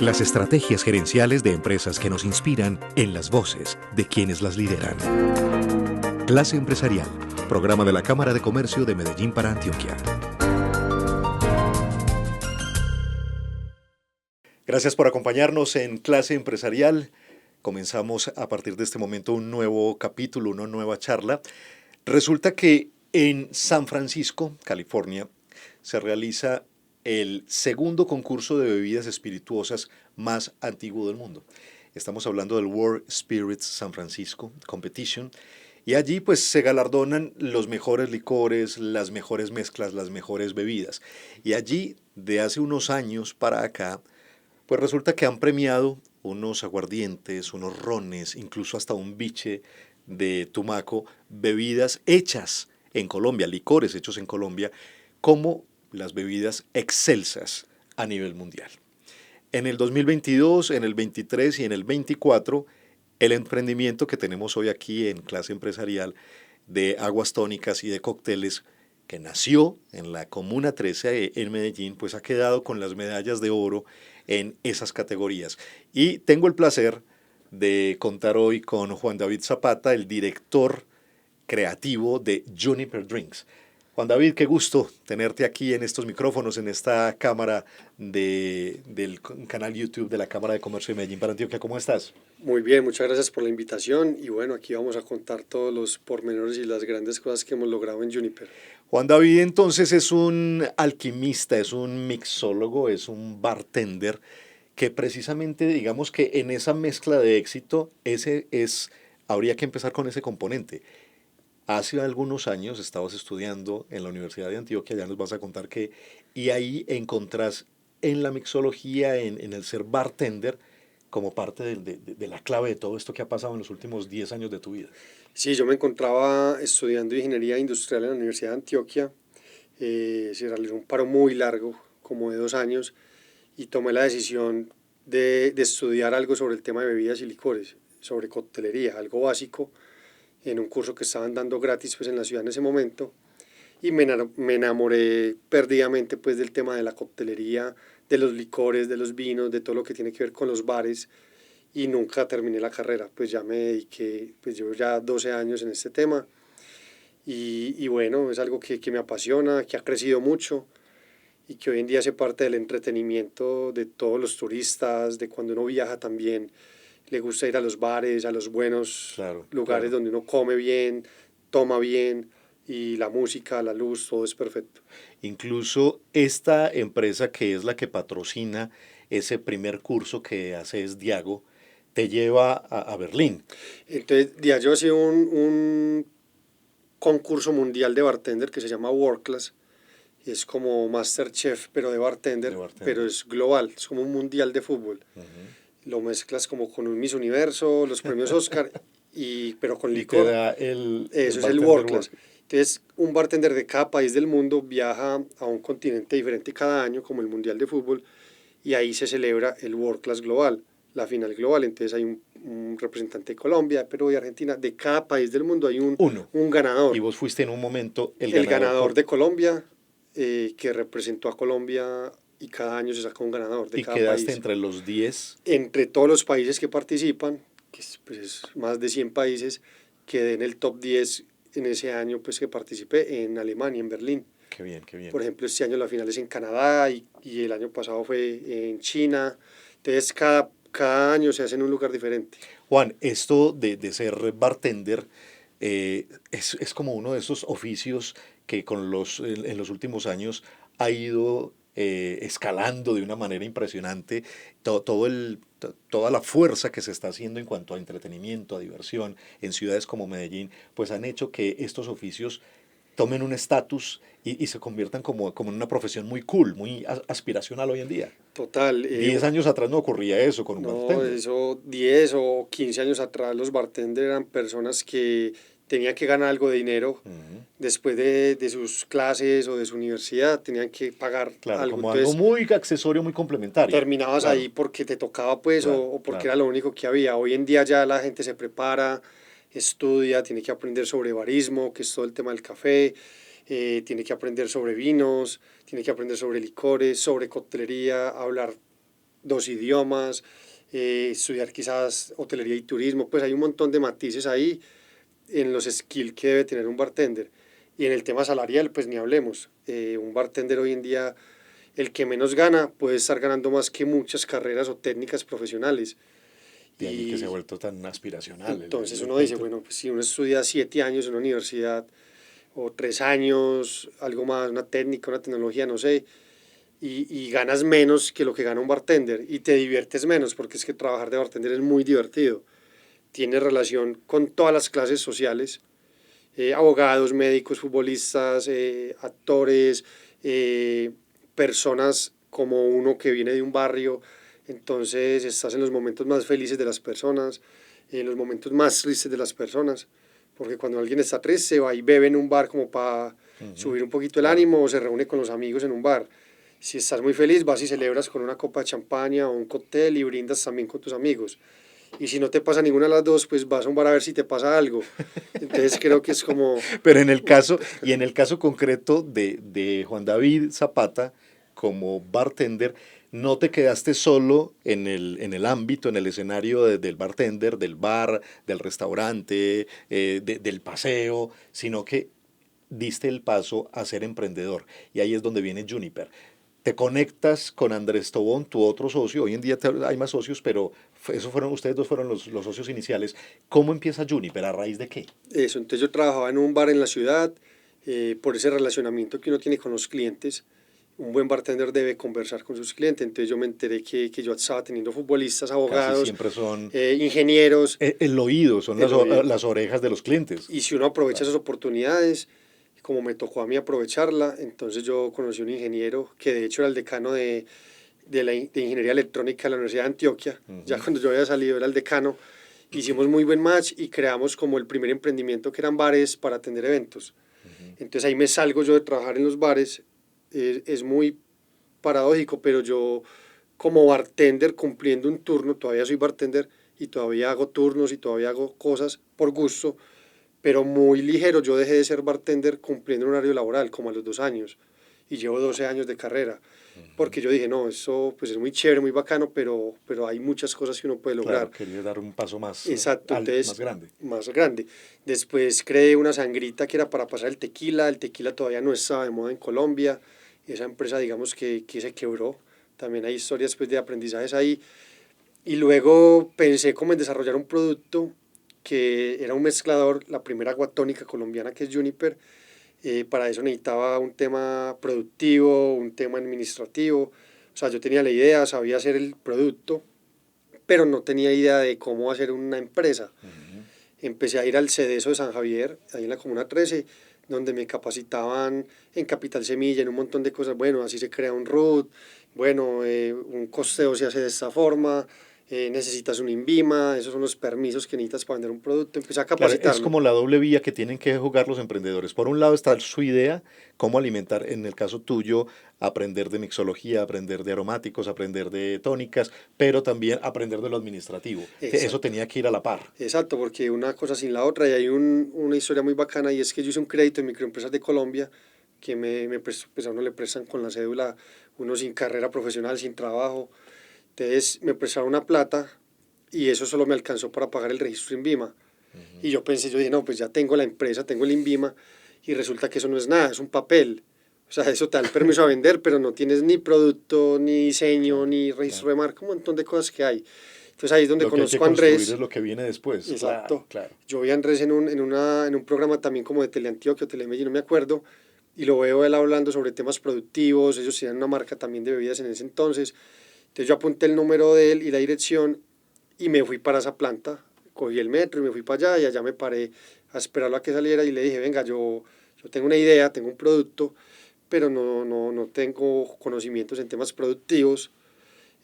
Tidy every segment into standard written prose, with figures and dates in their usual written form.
Las estrategias gerenciales de empresas que nos inspiran en las voces de quienes las lideran. Clase Empresarial, programa de la Cámara de Comercio de Medellín para Antioquia. Gracias por acompañarnos en Clase Empresarial. Comenzamos a partir de este momento un nuevo capítulo, una nueva charla. Resulta que en San Francisco, California, se realiza el segundo concurso de bebidas espirituosas más antiguo del mundo. Estamos hablando del World Spirits San Francisco Competition. Y allí pues se galardonan los mejores licores, las mejores mezclas, las mejores bebidas. Y allí, de hace unos años para acá, pues resulta que han premiado unos aguardientes, unos rones, incluso hasta un biche de Tumaco, bebidas hechas en Colombia, licores hechos en Colombia, como las bebidas excelsas a nivel mundial. En el 2022, en el 23 y en el 24, el emprendimiento que tenemos hoy aquí en Clase Empresarial de aguas tónicas y de cócteles, que nació en la Comuna 13 en Medellín, pues ha quedado con las medallas de oro en esas categorías. Y tengo el placer de contar hoy con Juan David Zapata, el director creativo de Juniper Drinks. Juan David, qué gusto tenerte aquí en estos micrófonos, en esta cámara del canal YouTube de la Cámara de Comercio de Medellín para Antioquia. ¿Cómo estás? Muy bien, muchas gracias por la invitación y bueno, aquí vamos a contar todos los pormenores y las grandes cosas que hemos logrado en Juniper. Juan David entonces es un alquimista, es un mixólogo, es un bartender que precisamente digamos que en esa mezcla de éxito habría que empezar con ese componente. Hace algunos años estabas estudiando en la Universidad de Antioquia, ya nos vas a contar qué, y ahí encontrás en la mixología, en el ser bartender, como parte de la clave de todo esto que ha pasado en los últimos 10 años de tu vida. Sí, yo me encontraba estudiando ingeniería industrial en la Universidad de Antioquia, se realizó un paro muy largo, como de 2 años, y tomé la decisión de estudiar algo sobre el tema de bebidas y licores, sobre coctelería, algo básico, en un curso que estaban dando gratis pues, en la ciudad en ese momento. Y me enamoré perdidamente pues del tema de la coctelería, de los licores, de los vinos, de todo lo que tiene que ver con los bares y nunca terminé la carrera, pues ya me dediqué, pues llevo ya 12 años en este tema y bueno, es algo que me apasiona, que ha crecido mucho y que hoy en día hace parte del entretenimiento de todos los turistas, de cuando uno viaja también, le gusta ir a los bares, a los buenos Claro, lugares claro. donde uno come bien, toma bien y la música, la luz, todo es perfecto. Incluso esta empresa que es la que patrocina ese primer curso que haces, Diago, te lleva a Berlín. Entonces, ya yo hacía un concurso mundial de bartender que se llama World Class. Es como MasterChef, pero de De bartender, pero bartender. es global, es como un mundial de fútbol. Ujú. Lo mezclas como con un Miss Universo, los premios Oscar, pero con Y te licor. da el Eso es el bartender World Class. work. Entonces, un bartender de cada país del mundo viaja a un continente diferente cada año, como el Mundial de Fútbol, y ahí se celebra el World Class Global, la final global. Entonces hay un representante de Colombia, de Perú, de Argentina, de cada país del mundo hay Uno. un Y ganador. vos fuiste en un momento el El ganador ganador de Colombia, que representó a Colombia y cada año se saca un ganador de y cada quedaste país. entre los 10. Entre todos los países que participan, que es, pues, es más de 100 países, quedé en el top 10 en ese año pues, que participé en Alemania, en Berlín. Qué bien, qué bien. Por ejemplo, este año la final es en Canadá y el año pasado fue en China. Entonces, cada año se hace en un lugar diferente. Juan, esto de ser bartender es como uno de esos oficios que en los últimos años ha ido escalando de una manera impresionante toda la fuerza que se está haciendo en cuanto a entretenimiento, a diversión en ciudades como Medellín, pues han hecho que estos oficios tomen un estatus y se conviertan como en una profesión muy cool, muy aspiracional hoy en día. Total. 10 años atrás no ocurría eso con un No, bartender. eso 10 o 15 años atrás los bartenders eran personas que tenían que ganar algo de dinero Ujú. después de sus clases o de su universidad, tenían que pagar Claro, algo. como algo Entonces muy accesorio, muy complementario. terminabas ahí Claro, porque te tocaba pues claro, o porque claro. era lo único que había. Hoy en día ya la gente se prepara, estudia, tiene que aprender sobre barismo, que es todo el tema del café, tiene que aprender sobre vinos, tiene que aprender sobre licores, sobre coctelería, hablar 2 idiomas, estudiar quizás hotelería y turismo, pues hay un montón de matices ahí en los skills que debe tener un bartender. Y en el tema salarial, pues ni hablemos. Un bartender hoy en día, el que menos gana, puede estar ganando más que muchas carreras o técnicas profesionales. De ahí que se ha Y vuelto tan aspiracional entonces el uno dice, cuento. bueno, pues si uno estudia 7 años en una universidad o 3 años, algo más, una técnica, una tecnología, no sé, y ganas menos que lo que gana un bartender y te diviertes menos, porque es que trabajar de bartender es muy divertido. Tiene relación con todas las clases sociales, abogados, médicos, futbolistas, actores, eh, personas como uno que viene de un barrio, entonces estás en los momentos más felices de las personas, en los momentos más tristes de las personas, porque cuando alguien está triste va y bebe en un bar como para Ujú, subir un poquito el claro. ánimo o se reúne con los amigos en un bar. Si estás muy feliz, vas y celebras con una copa de champaña o un cóctel y brindas también con tus amigos. Y si no te pasa ninguna de las dos, pues vas a un bar a ver si te pasa algo. Entonces creo que es como, Pero en el caso, y en el caso concreto de Juan David Zapata, como bartender, no te quedaste solo en el ámbito, en el escenario del bartender, del bar, del restaurante, del paseo, sino que diste el paso a ser emprendedor. Y ahí es donde viene Juniper. Te conectas con Andrés Tobón, tu otro socio. Hoy en día hay más socios, pero esos fueron, ustedes dos fueron los socios iniciales. ¿Cómo empieza Juniper? ¿A raíz de qué? eso. Entonces yo trabajaba en un bar en la ciudad, por ese relacionamiento que uno tiene con los clientes. Un buen bartender debe conversar con sus clientes. Entonces yo me enteré que yo estaba teniendo futbolistas, Casi abogados, siempre son ingenieros, el oído, son el oído. las orejas de los clientes. Y si uno aprovecha Claro. esas oportunidades, como me tocó a mí aprovecharla, entonces yo conocí un ingeniero que de hecho era el decano de Ingeniería Electrónica de la Universidad de Antioquia. Ya Ujú, cuando yo había salido era el decano. Hicimos muy buen match y creamos como el primer emprendimiento que eran bares para atender eventos. ujú. Entonces ahí me salgo yo de trabajar en los bares. Es muy paradójico, pero yo como bartender cumpliendo un turno, todavía soy bartender y todavía hago turnos y todavía hago cosas por gusto, pero muy ligero. Yo dejé de ser bartender cumpliendo un horario laboral como a los 2 años y llevo 12 años de carrera, porque yo dije, no, eso pues es muy chévere, muy bacano, pero hay muchas cosas que uno puede lograr. Claro, quería dar un paso más, Exacto, más entonces grande. más grande. Después creé una sangrita que era para pasar el tequila todavía no estaba de moda en Colombia, esa empresa digamos que se quebró, también hay historias pues, de aprendizajes ahí, y luego pensé como en desarrollar un producto que era un mezclador, la primera agua tónica colombiana que es Juniper. Para eso necesitaba un tema productivo, un tema administrativo, o sea, yo tenía la idea, sabía hacer el producto, pero no tenía idea de cómo hacer una empresa. Ujú. Empecé a ir al CEDESO de San Javier, ahí en la Comuna 13, donde me capacitaban en Capital Semilla, en un montón de cosas. Bueno, así se crea un RUT, bueno, un costeo se hace de esta forma, necesitas un INVIMA, esos son los permisos que necesitas para vender un producto. Empecé a Claro, es capacitarme. como la doble vía que tienen que jugar los emprendedores. Por un lado está su idea, cómo alimentar, en el caso tuyo, aprender de mixología, aprender de aromáticos, aprender de tónicas, pero también aprender de lo administrativo. Eso Exacto. tenía que ir a la par. Exacto, porque una cosa sin la otra, y hay una historia muy bacana, y es que yo hice un crédito en microempresas de Colombia, que pues a uno le prestan con la cédula, uno sin carrera profesional, sin trabajo, entonces me prestaron una plata, y eso solo me alcanzó para pagar el registro INVIMA, y yo pensé, yo dije, no, pues ya tengo la empresa, tengo el INVIMA, y resulta que eso no es nada, es un papel, o sea, eso te da el permiso a vender, pero no tienes ni producto, ni diseño, Claro, ni registro claro. de marca, un montón de cosas que hay. Entonces ahí es donde Lo que hay que conozco a construir es Andrés. lo que viene después. Claro, Exacto. claro. Yo vi a Andrés en un programa también como de Teleantioquia o Telemedellín, no me acuerdo, y lo veo él hablando sobre temas productivos, ellos tenían una marca también de bebidas en ese entonces, entonces yo apunté el número de él y la dirección y me fui para esa planta, cogí el metro y me fui para allá y allá me paré a esperarlo a que saliera y le dije, venga, yo tengo una idea, tengo un producto, pero no tengo conocimientos en temas productivos,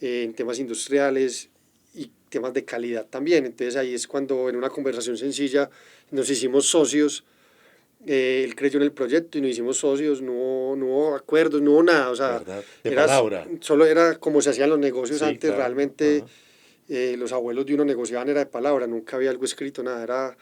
en temas industriales y temas de calidad también. Entonces ahí es cuando en una conversación sencilla nos hicimos socios. Él creyó en el proyecto y nos hicimos socios, no hubo acuerdos, no hubo nada, o sea, ¿Verdad? De era, palabra. solo era como se hacían los negocios Sí, antes, claro. realmente Ajá. los abuelos de uno negociaban era de palabra, nunca había algo escrito, nada, era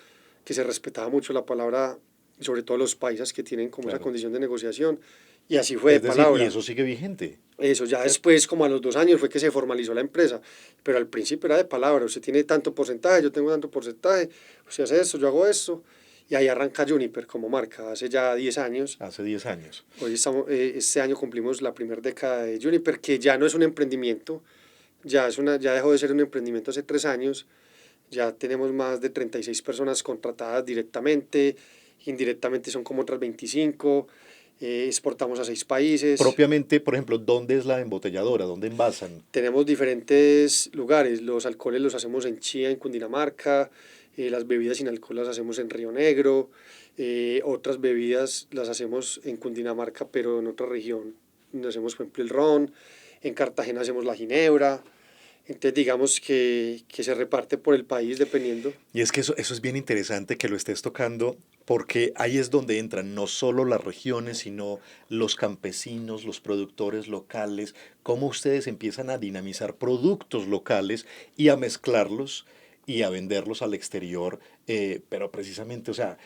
que se respetaba mucho la palabra, sobre todo los paisas que tienen como esa Claro. condición de negociación, y así fue de Es decir, y palabra. eso sigue vigente. Eso ya ¿cierto? después, como a los 2 años, fue que se formalizó la empresa. Pero al principio era de palabra, usted tiene tanto porcentaje, yo tengo tanto porcentaje, usted hace esto, yo hago esto. Y ahí arranca Juniper como marca, hace ya 10 años. Hace 10 años. Hoy estamos, este año cumplimos la primera década de Juniper, que ya no es un emprendimiento, ya dejó de ser un emprendimiento hace 3 años. Ya tenemos más de 36 personas contratadas directamente, indirectamente son como otras 25, exportamos a 6 países. Propiamente, por ejemplo, ¿dónde es la embotelladora? ¿Dónde envasan? Tenemos diferentes lugares, los alcoholes los hacemos en Chía, en Cundinamarca, las bebidas sin alcohol las hacemos en Río Negro, otras bebidas las hacemos en Cundinamarca, pero en otra región, donde hacemos, por ejemplo, el ron, en Cartagena hacemos la ginebra, entonces digamos que se reparte por el país dependiendo. Y es que eso es bien interesante que lo estés tocando, porque ahí es donde entran no solo las regiones, sino los campesinos, los productores locales, cómo ustedes empiezan a dinamizar productos locales y a mezclarlos y a venderlos al exterior, pero precisamente, o sea,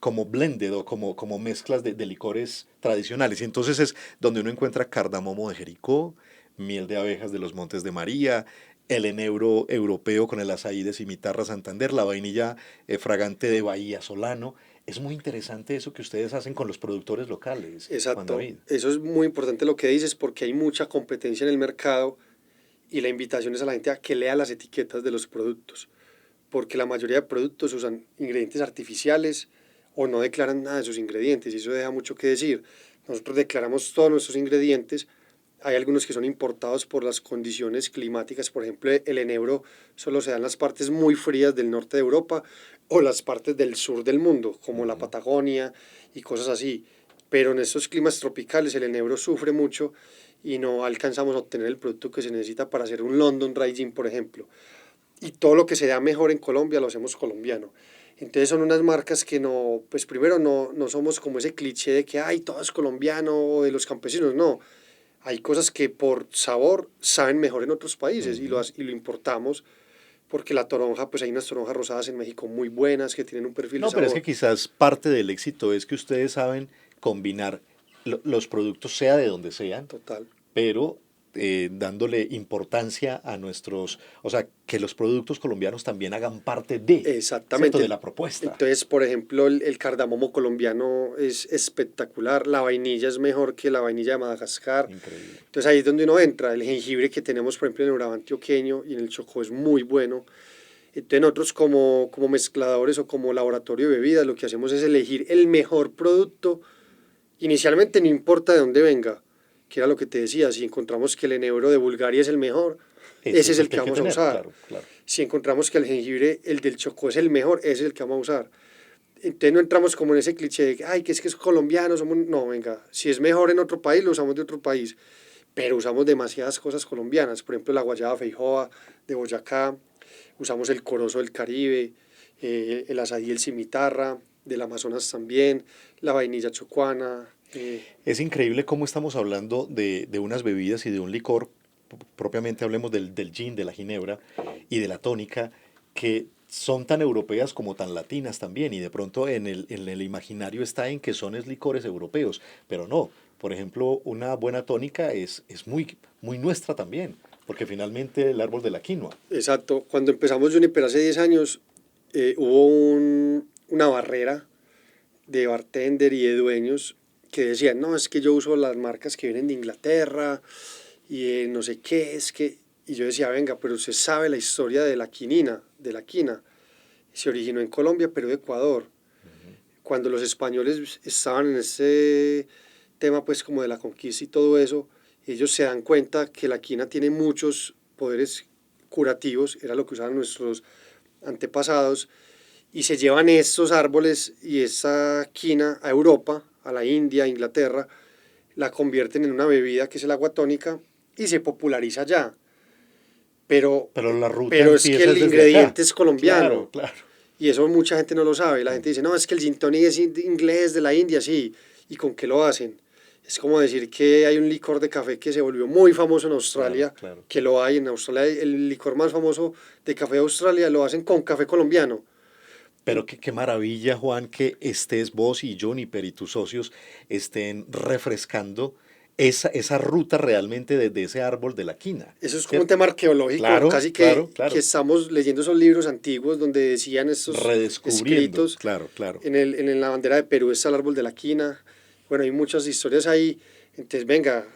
como blended o como mezclas de licores tradicionales. Y entonces es donde uno encuentra cardamomo de Jericó, miel de abejas de los Montes de María, el enebro europeo con el azaí de Cimitarra Santander, la vainilla fragante de Bahía Solano. Es muy interesante eso que ustedes hacen con los productores locales, Juan Exacto, David. eso es muy importante lo que dices porque hay mucha competencia en el mercado y la invitación es a la gente a que lea las etiquetas de los productos, porque la mayoría de productos usan ingredientes artificiales o no declaran nada de sus ingredientes y eso deja mucho que decir. Nosotros declaramos todos nuestros ingredientes, hay algunos que son importados por las condiciones climáticas, por ejemplo el enebro solo se da en las partes muy frías del norte de Europa o las partes del sur del mundo, como la Ujú. Patagonia y cosas así. Pero en estos climas tropicales el enebro sufre mucho y no alcanzamos a obtener el producto que se necesita para hacer un London Dry Gin, por ejemplo. Y todo lo que se da mejor en Colombia lo hacemos colombiano. Entonces son unas marcas que no, pues primero no somos como ese cliché de que, ay, todo es colombiano o de los campesinos, no. Hay cosas que por sabor saben mejor en otros países Ujú. y lo importamos porque la toronja, pues hay unas toronjas rosadas en México muy buenas que tienen un perfil de No, pero es que sabor. quizás parte del éxito es que ustedes saben combinar los productos, sea de donde sean, Total. pero dándole importancia a nuestros, o sea, que los productos colombianos también hagan parte de, ¿cierto? De Exactamente. la propuesta. Entonces, por ejemplo, el cardamomo colombiano es espectacular. La vainilla es mejor que la vainilla de Madagascar. Increíble. Entonces ahí es donde uno entra. El jengibre que tenemos, por ejemplo, en el Urabá antioqueño y en el Chocó es muy bueno. Entonces nosotros como mezcladores o como laboratorio de bebidas lo que hacemos es elegir el mejor producto. Inicialmente no importa de dónde venga, que era lo que te decía, si encontramos que el enebro de Bulgaria es el mejor, Ese ese es es el el que que hay que vamos a tener, usar. claro, claro. Si encontramos que el jengibre, el del Chocó es el mejor, ese es el que vamos a usar. Entonces no entramos como en ese cliché de que, ay, que es colombiano, somos... No, venga, si es mejor en otro país, lo usamos de otro país. Pero usamos demasiadas cosas colombianas, por ejemplo, la guayaba feijoa de Boyacá, usamos el corozo del Caribe, el azaí del cimitarra, del Amazonas también, la vainilla chocuana. Es increíble cómo estamos hablando de unas bebidas y de un licor, propiamente hablemos del gin, de la ginebra y de la tónica, que son tan europeas como tan latinas también, y de pronto en el imaginario está en que son es licores europeos, pero no. Por ejemplo, una buena tónica es muy nuestra también, porque finalmente el árbol de la quinoa. Exacto, cuando empezamos Juniper hace 10 años, hubo una barrera de bartender y de dueños que decían, no, es que yo uso las marcas que vienen de Inglaterra y no sé qué, es que... Y yo decía, venga, pero usted sabe la historia de la quinina, de la quina. Se originó en Colombia, pero de Ecuador. Cuando los españoles estaban en ese tema, pues como de la conquista y todo eso, ellos se dan cuenta que la quina tiene muchos poderes curativos, era lo que usaban nuestros antepasados, y se llevan estos árboles y esa quina a Europa, a la India, a Inglaterra, la convierten en una bebida que es el agua tónica y se populariza allá. Pero, Pero la ruta pero es que empieza el desde acá. ingrediente es Claro, colombiano claro. y eso mucha gente no lo sabe. La gente Mm. dice, no, es que el gin tonic es inglés de la India, sí. ¿Y con qué lo hacen? Es como decir que hay un licor de café que se volvió muy famoso en Claro, Australia, claro. que lo hay en Australia, el licor más famoso de café de Australia lo hacen con café colombiano. Pero qué maravilla, Juan, que estés vos y Juniper y tus socios estén refrescando esa ruta realmente desde ese árbol de la quina. Eso es como un ¿Cierto? tema arqueológico, Claro, casi claro, que claro. estamos leyendo esos libros antiguos donde decían estos Redescubriendo, escritos. claro, claro. En la bandera de Perú está el árbol de la quina. Bueno, hay muchas historias ahí. Entonces, venga,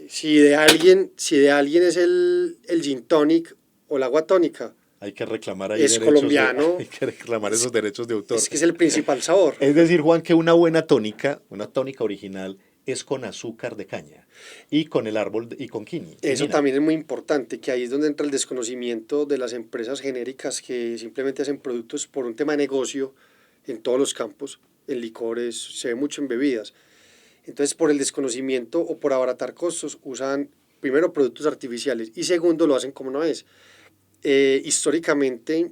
si de alguien es el gin tonic o el agua tónica, Hay que reclamar ahí es derechos colombiano, hay que reclamar es, esos derechos de autor. es que es el principal sabor. Es decir, Juan, que una tónica original, es con azúcar de caña y con el árbol y con Eso quinina. también es muy importante, que ahí es donde entra el desconocimiento de las empresas genéricas que simplemente hacen productos por un tema de negocio en todos los campos, en licores, se ve mucho en bebidas. Entonces, por el desconocimiento o por abaratar costos, usan primero productos artificiales y segundo lo hacen como no es. Históricamente,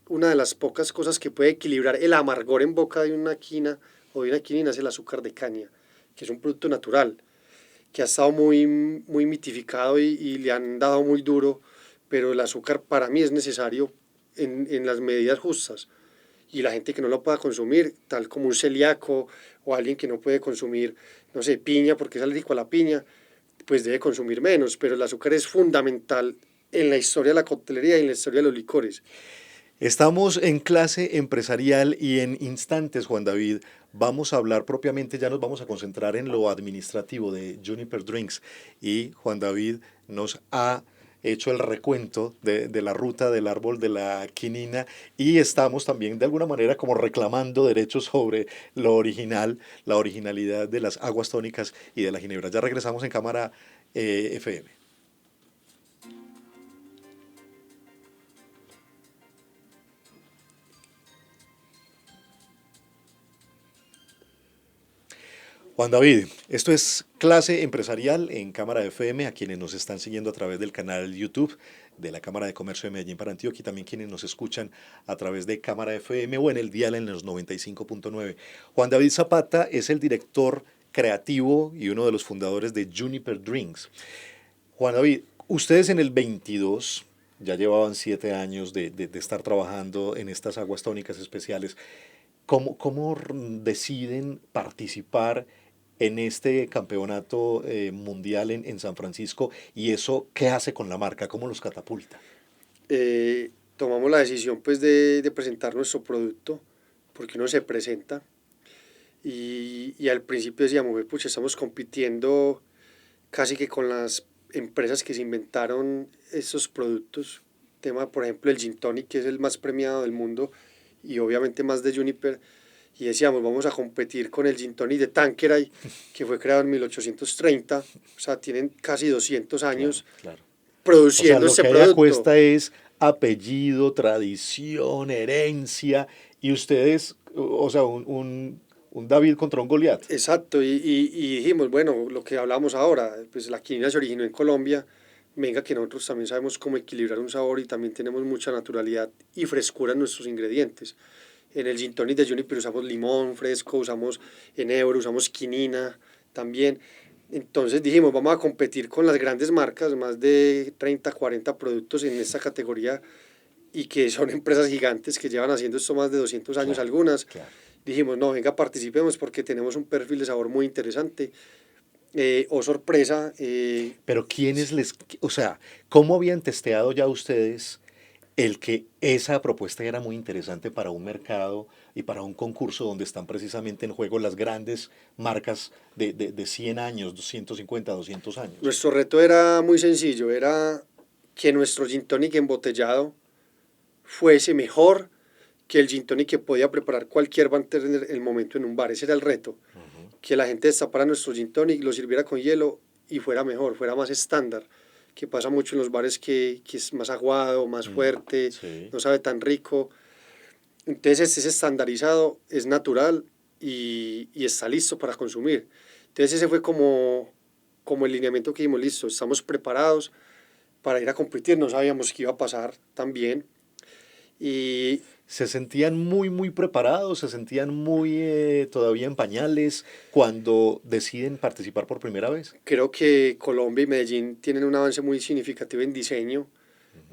una de las pocas cosas que puede equilibrar el amargor en boca de una quina o de una quinina es el azúcar de caña, que es un producto natural que ha estado muy mitificado y le han dado muy duro, pero el azúcar para mí es necesario en las medidas justas. Y la gente que no lo pueda consumir, tal como un celíaco o alguien que no puede consumir, no sé, piña porque es alérgico a la piña, pues debe consumir menos, pero el azúcar es fundamental en la historia de la coctelería y en la historia de los licores. Estamos en clase empresarial y en instantes, Juan David, vamos a hablar propiamente, ya nos vamos a concentrar en lo administrativo de Juniper Drinks y Juan David nos ha hecho el recuento de la ruta del árbol de la quinina y estamos también de alguna manera como reclamando derechos sobre lo original, la originalidad de las aguas tónicas y de la ginebra. Ya regresamos en cámara FM. Juan David, esto es clase empresarial en Cámara FM, a quienes nos están siguiendo a través del canal YouTube de la Cámara de Comercio de Medellín para Antioquia y también quienes nos escuchan a través de Cámara FM o en el dial en los 95.9. Juan David Zapata es el director creativo y uno de los fundadores de Juniper Drinks. Juan David, ustedes en el 22 ya llevaban 7 años de estar trabajando en estas aguas tónicas especiales. ¿Cómo deciden participar en este campeonato mundial en San Francisco y eso qué hace con la marca? ¿Cómo los catapulta? Tomamos la decisión pues de presentar nuestro producto, porque uno se presenta y al principio decíamos, "Ve, pucha, estamos compitiendo casi que con las empresas que se inventaron estos productos. Tema, por ejemplo, el Gin Tonic, que es el más premiado del mundo y obviamente más de Juniper. Y decíamos, vamos a competir con el Gin Tonic de Tanqueray, que fue creado en 1830. O sea, tienen casi 200 Claro, años claro. O sea, produciendo lo este que hay a producto. cuesta es apellido, tradición, herencia, y ustedes, o sea, un David contra un Goliat. Exacto, y dijimos, bueno, lo que hablamos ahora, pues la quinina se originó en Colombia, venga que nosotros también sabemos cómo equilibrar un sabor y también tenemos mucha naturalidad y frescura en nuestros ingredientes. En el gin tonic de Juniper usamos limón fresco, usamos enebro, usamos quinina también. Entonces dijimos, vamos a competir con las grandes marcas, más de 30, 40 productos en esta categoría y que son empresas gigantes que llevan haciendo esto más de 200 años Claro, algunas. claro. Dijimos, no, venga, participemos porque tenemos un perfil de sabor muy interesante. Oh, sorpresa, Pero o sea, ¿cómo habían testeado ya ustedes el que esa propuesta era muy interesante para un mercado y para un concurso donde están precisamente en juego las grandes marcas de 100 años, 150, 200 años? nuestro reto era muy sencillo, era que nuestro gin tonic embotellado fuese mejor que el gin tonic que podía preparar cualquier bartender en el momento en un bar. Ese era el reto, que la gente destapara nuestro gin tonic, lo sirviera con hielo y fuera mejor, fuera más estándar, que pasa mucho en los bares que es más aguado, más fuerte, Sí. no sabe tan rico. Entonces este es estandarizado, es natural y está listo para consumir. Entonces ese fue como el lineamiento que dijimos, listo, estamos preparados para ir a competir, no sabíamos qué iba a pasar también. Y Se sentían muy preparados, se sentían muy todavía en pañales cuando deciden participar por primera vez. creo que Colombia y Medellín tienen un avance muy significativo en diseño.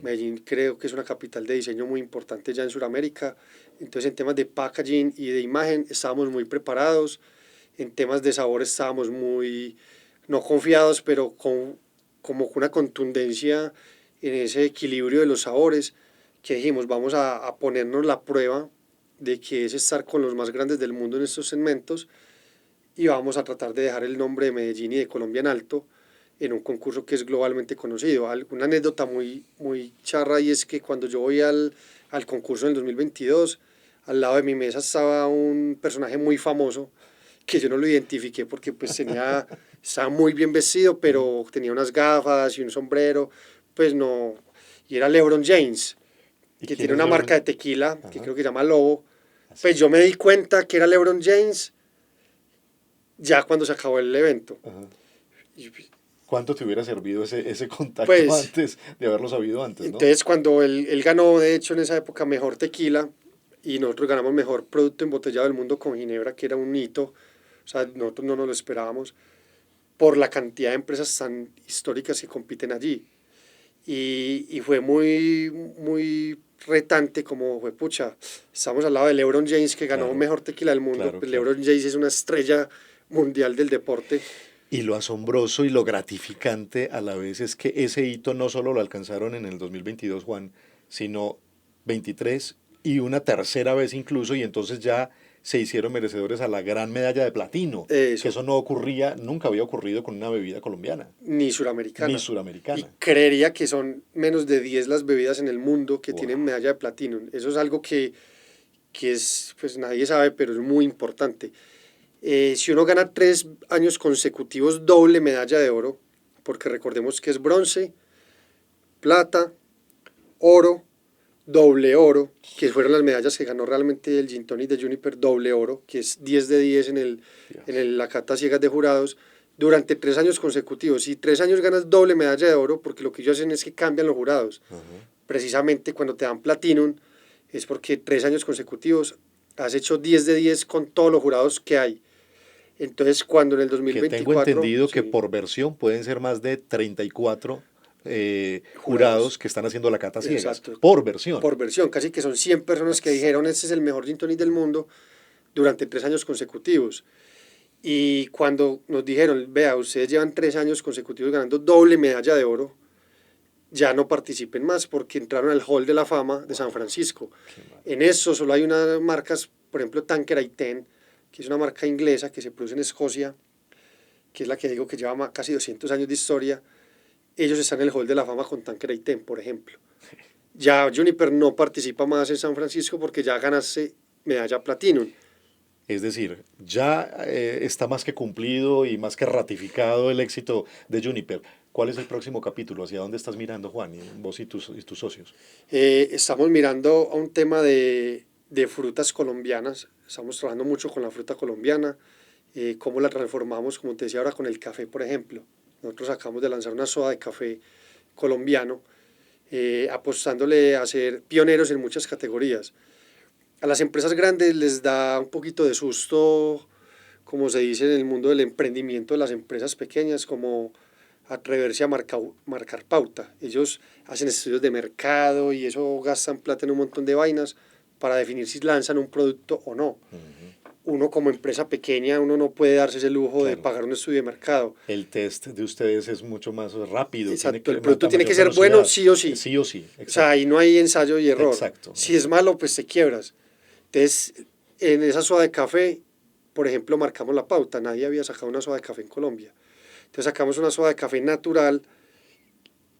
Medellín creo que es una capital de diseño muy importante ya en Sudamérica. Entonces en temas de packaging y de imagen estábamos muy preparados. En temas de sabor estábamos muy no confiados, pero como con una contundencia en ese equilibrio de los sabores, que dijimos, vamos a ponernos la prueba de que es estar con los más grandes del mundo en estos segmentos y vamos a tratar de dejar el nombre de Medellín y de Colombia en alto en un concurso que es globalmente conocido. Una anécdota muy charra y es que cuando yo voy al concurso en el 2022, al lado de mi mesa estaba un personaje muy famoso que yo no lo identifiqué porque pues estaba muy bien vestido, pero tenía unas gafas y un sombrero, pues no, y era LeBron James, ¿Y que quién tiene es una marca LeBron? de tequila que Ajá, creo que se llama Lobo. así. Pues yo me di cuenta que era LeBron James ya cuando se acabó el evento. Ajá. Y ¿Cuánto te hubiera servido ese contacto pues, antes de haberlo sabido antes, no? entonces cuando él ganó, de hecho, en esa época mejor tequila y nosotros ganamos mejor producto embotellado del mundo con Ginebra, que era un hito, o sea, nosotros no nos lo esperábamos por la cantidad de empresas tan históricas que compiten allí. Y fue muy retante como fue, pucha, estamos al lado de LeBron James que ganó Claro, mejor tequila del mundo, claro, pues claro. LeBron James es una estrella mundial del deporte. Y lo asombroso y lo gratificante a la vez es que ese hito no solo lo alcanzaron en el 2022, Juan, sino 23 y una tercera vez incluso, y entonces ya se hicieron merecedores a la gran medalla de platino, que Eso, eso no ocurría, nunca había ocurrido con una bebida colombiana, ni ni suramericana. Y suramericana. creería que son menos de 10 las bebidas en el mundo que tienen Wow. medalla de platino. Eso es algo que es, pues nadie sabe, pero es muy importante. Si uno gana 3 años consecutivos doble medalla de oro, porque recordemos que es bronce, plata, oro, doble oro, que fueron las medallas que ganó realmente el Gin Tonic de Juniper, doble oro, que es 10 de 10 Dios. la cata ciegas de jurados, durante 3 años consecutivos. Si 3 años ganas doble medalla de oro, porque lo que ellos hacen es que cambian los jurados. Ajá. Precisamente cuando te dan platinum, es porque 3 años consecutivos has hecho 10 de 10 con todos los jurados que hay. Entonces, cuando en el Que tengo 2024, entendido que sí, por versión pueden ser más de 34 jurados jurados, que están haciendo la cata ciegas, exacto, por versión. por versión, casi que son 100 personas que dijeron Exacto. este es el mejor gin tonic del mundo durante 3 años consecutivos. Y cuando nos dijeron, vea, ustedes llevan 3 años consecutivos ganando doble medalla de oro, ya no participen más porque entraron al Hall de la Fama de San Wow, Francisco. qué En maravilla. eso solo hay unas marcas, por ejemplo, Tanqueray 10, que es una marca inglesa que se produce en Escocia, que es la que digo que lleva casi 200 años de historia. Ellos están en el Hall de la Fama con Tanqueray 10, por ejemplo. Ya Juniper no participa más en San Francisco porque ya ganaste medalla Platinum. Es decir, ya está más que cumplido y más que ratificado el éxito de Juniper. ¿Cuál es el próximo capítulo? ¿Hacia dónde estás mirando, Juan, y vos y tus socios? Estamos mirando a un tema de frutas colombianas. Estamos trabajando mucho con la fruta colombiana, cómo la transformamos, como te decía ahora, con el café, por ejemplo. Nosotros acabamos de lanzar una soda de café colombiano, apostándole a ser pioneros en muchas categorías. A las empresas grandes les da un poquito de susto, como se dice en el mundo del emprendimiento de las empresas pequeñas, como atreverse a marcar pauta. Ellos hacen estudios de mercado y eso gastan plata en un montón de vainas para definir si lanzan un producto o no. Ujú. Uno como empresa pequeña, uno no puede darse ese lujo de Claro, pagar un estudio de mercado. el test de ustedes es mucho más rápido, tiene Exacto, que el producto mata tiene que mayor ser bueno velocidad. sí o sí. Sí o sí, O sea, exacto. ahí no hay ensayo y error. Exacto, Si es exacto. malo, pues te quiebras. Entonces, en esa soda de café, por ejemplo, marcamos la pauta. Nadie había sacado una soda de café en Colombia. Entonces sacamos una soda de café natural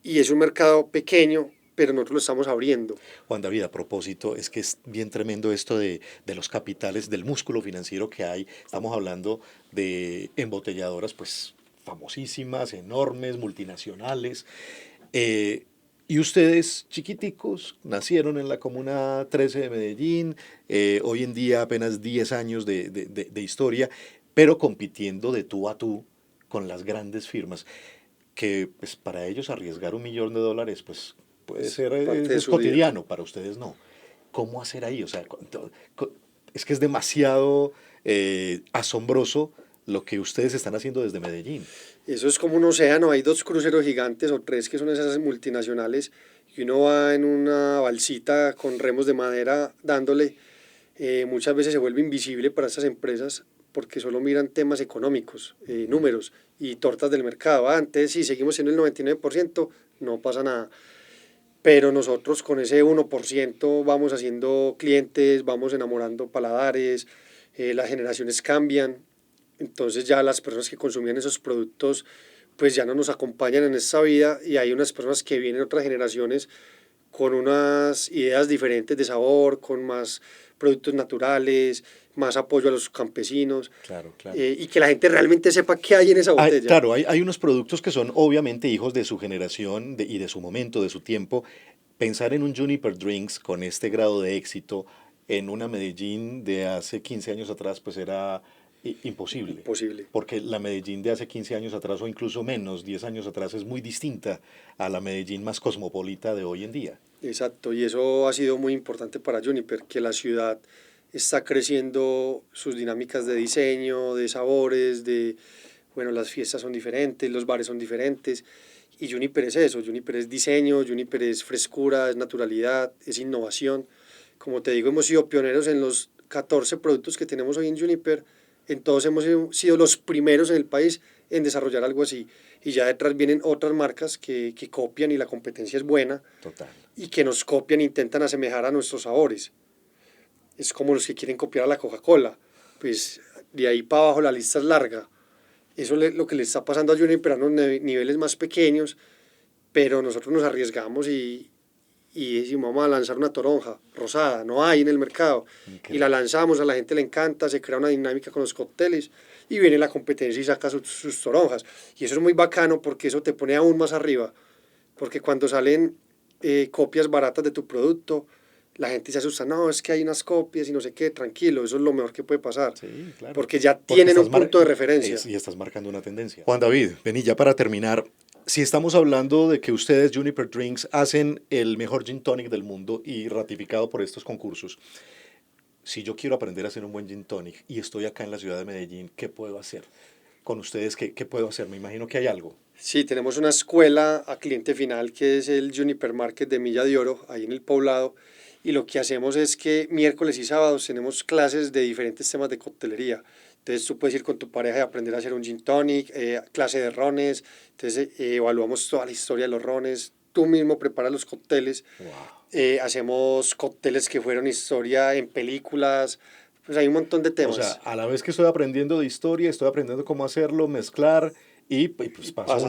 y es un mercado pequeño, pero nosotros lo estamos abriendo. Juan David, a propósito, es que es bien tremendo esto de los capitales, del músculo financiero que hay. Estamos hablando de embotelladoras, pues famosísimas, enormes, multinacionales. Eh, y ustedes, chiquiticos, nacieron en la Comuna 13 de Medellín, hoy en día apenas 10 años de historia, pero compitiendo de tú a tú con las grandes firmas, que pues, para ellos arriesgar $1 millón, pues puede Es ser, parte de es su día. cotidiano, para ustedes no. ¿Cómo hacer ahí? O sea, es que es demasiado asombroso lo que ustedes están haciendo desde Medellín. Eso es como un océano. Hay dos cruceros gigantes o tres que son esas multinacionales y uno va en una balsita con remos de madera dándole. Muchas veces se vuelve invisible para estas empresas porque solo miran temas económicos, números y tortas del mercado. Antes, si seguimos siendo el 99%, no pasa nada. Pero nosotros con ese 1% vamos haciendo clientes, vamos enamorando paladares, las generaciones cambian, entonces ya las personas que consumían esos productos pues ya no nos acompañan en esta vida y hay unas personas que vienen otras generaciones con unas ideas diferentes de sabor, con más productos naturales, más apoyo a los campesinos. Claro, claro. Y que la gente realmente sepa qué hay en esa botella. Claro, hay unos productos que son obviamente hijos de su generación y de su momento, de su tiempo. Pensar en un Juniper Drinks con este grado de éxito en una Medellín de hace 15 años atrás pues era imposible. Imposible. Porque la Medellín de hace 15 años atrás o incluso menos, 10 años atrás es muy distinta a la Medellín más cosmopolita de hoy en día. Exacto, y eso ha sido muy importante para Juniper, que la ciudad está creciendo sus dinámicas de diseño, de sabores, bueno, las fiestas son diferentes, los bares son diferentes, y Juniper es eso, Juniper es diseño, Juniper es frescura, es naturalidad, es innovación. Como te digo, hemos sido pioneros en los 14 productos que tenemos hoy en Juniper, en todos hemos sido los primeros en el país en desarrollar algo así, y ya detrás vienen otras marcas que copian y la competencia es buena. Total. Y que nos copian e intentan asemejar a nuestros sabores. Es como los que quieren copiar a la Coca-Cola, pues de ahí para abajo la lista es larga. Eso es lo que le está pasando a Juniper a unos niveles más pequeños, pero nosotros nos arriesgamos y decimos, vamos a lanzar una toronja rosada, no hay en el mercado, y la lanzamos, a la gente le encanta, se crea una dinámica con los cócteles, y viene la competencia y saca sus toronjas, y eso es muy bacano porque eso te pone aún más arriba, porque cuando salen copias baratas de tu producto, la gente se asusta, no, es que hay unas copias y no sé qué, tranquilo, eso es lo mejor que puede pasar, sí, claro. porque ya tienen un punto de referencia. Y estás marcando una tendencia. Juan David, vení ya para terminar, si estamos hablando de que ustedes, Juniper Drinks, hacen el mejor gin tonic del mundo y ratificado por estos concursos, si yo quiero aprender a hacer un buen gin tonic y estoy acá en la ciudad de Medellín, ¿qué puedo hacer? Con ustedes, ¿qué puedo hacer? Me imagino que hay algo. Sí, tenemos una escuela a cliente final que es el Juniper Market de Milla de Oro, ahí en el Poblado, y lo que hacemos es que miércoles y sábados tenemos clases de diferentes temas de coctelería. Entonces tú puedes ir con tu pareja y aprender a hacer un gin tonic, clase de rones, entonces evaluamos toda la historia de los rones, tú mismo preparas los cócteles, wow. Hacemos cócteles que fueron historia en películas, pues hay un montón de temas. O sea, a la vez que estoy aprendiendo de historia, estoy aprendiendo cómo hacerlo, mezclar y pues pasas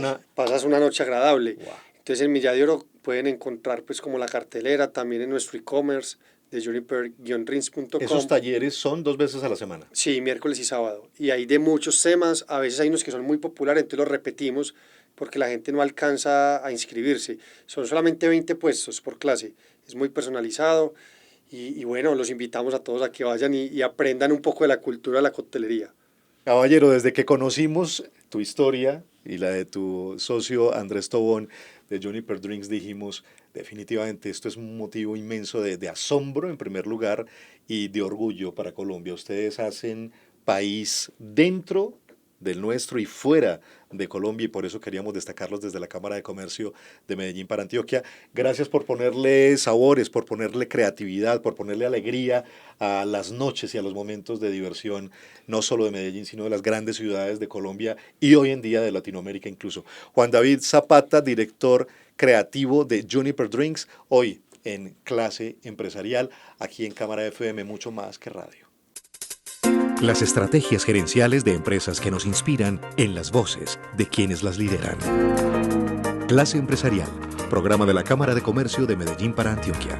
una noche agradable. Wow. Entonces en Milla de Oro pueden encontrar pues como la cartelera, también en nuestro e-commerce de juniper-drinks.com. ¿Esos talleres son 2 veces a la semana? Sí, miércoles y sábado. Y hay de muchos temas, a veces hay unos que son muy populares, entonces los repetimos porque la gente no alcanza a inscribirse. Son solamente 20 puestos por clase, es muy personalizado y bueno, los invitamos a todos a que vayan y aprendan un poco de la cultura de la coctelería. Caballero, desde que conocimos tu historia y la de tu socio Andrés Tobón de Juniper Drinks, dijimos, definitivamente esto es un motivo inmenso de asombro en primer lugar y de orgullo para Colombia. Ustedes hacen país dentro del nuestro y fuera de Colombia, y por eso queríamos destacarlos desde la Cámara de Comercio de Medellín para Antioquia. Gracias por ponerle sabores, por ponerle creatividad, por ponerle alegría a las noches y a los momentos de diversión, no solo de Medellín, sino de las grandes ciudades de Colombia y hoy en día de Latinoamérica incluso. Juan David Zapata, director creativo de Juniper Drinks, hoy en Clase Empresarial, aquí en Cámara FM, mucho más que radio. Las estrategias gerenciales de empresas que nos inspiran en las voces de quienes las lideran. Clase Empresarial, programa de la Cámara de Comercio de Medellín para Antioquia.